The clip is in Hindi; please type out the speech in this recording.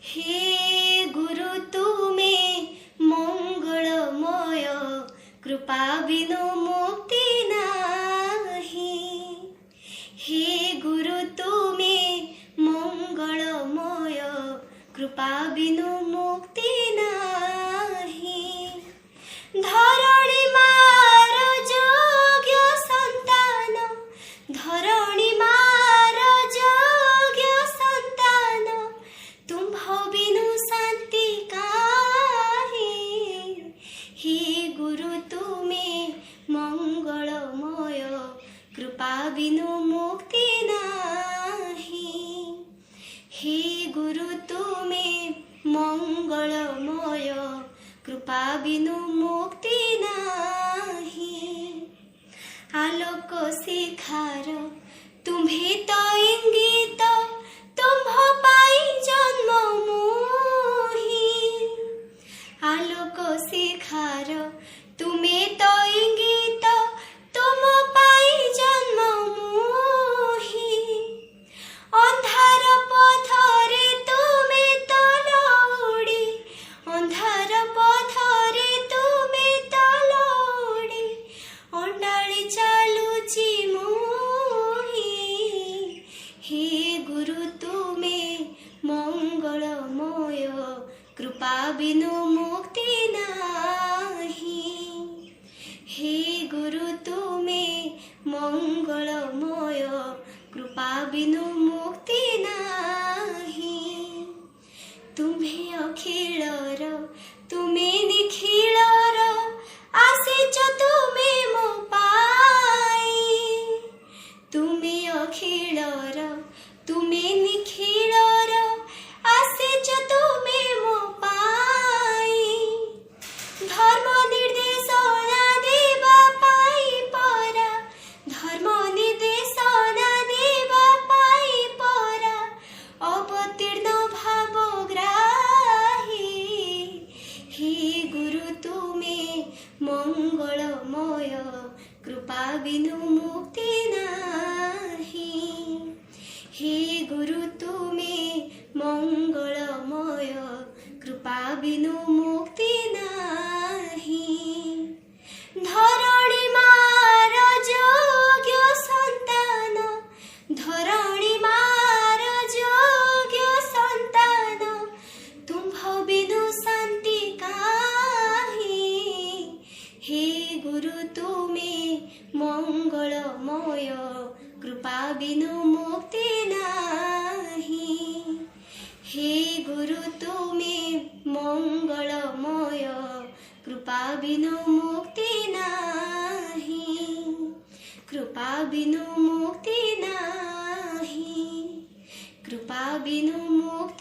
हे गुरु तुमे मंगलमय, कृपा बिनु मुक्ति नाही। हे गुरु तुमे मंगलमय, कृपा बिनु मुक्ति नाही। धरणी मार जोग्य संतान, धरणी मार जोग्य संतान, तुम्भ बिनु शांति काहे। हे गुरु तुमे मंगलमय, कृपा बिनु मुक्ति नाही। हे गुरु तुमे मंगलमय, कृपा बिनु मुक्ति नाही। आलोक शिखार तुम्हे तो इंगित, तुम्भ पाई जन्म मोही। आलोक शिखार तुम्हे तो इंगित, तुम पाई जन्म मोही। अंधार पथरे तुमे तो लौड़ी, अंधार पथरे तुमे तो लौड़ी, अंडाळी चालुची मोही। हे गुरु तुमे मंगलमय, कृपा बिनु मुक्ति नाही। हे गुरु तुमे मंगलमय, कृपा बिनु मुक्ति नाही। तुम्हे अखिलर तुमे निखिलर, आसीच तुमे मो पाई। तुमे अखिलर तुमे निखिलर, आसीच तुमे मो पाई। धर्म निर्देशना देवा पाई परा, धर्म निर्देशना देवा पाई परा, अवतीर्ण भावग्राही। हे गुरु तुमे मंगलमय, कृपा बिनु मुक्ति नाही। हे गुरु तुमे मंगलमय, कृपा बिनु मुक्ति नाही। धरणी मार जोग्य संतान, धरणी मार जोग्य संतान, तुम्भ बिनु शांति काहे। हे गुरु तुमे मंगलमय, कृपा बिनु मुक्ति नाही। हे गुरु तुमे मंगलमय, कृपा बिनु मुक्ति नाही। कृपा बिनु मुक्ति नाही, कृपा बिनु मुक्ति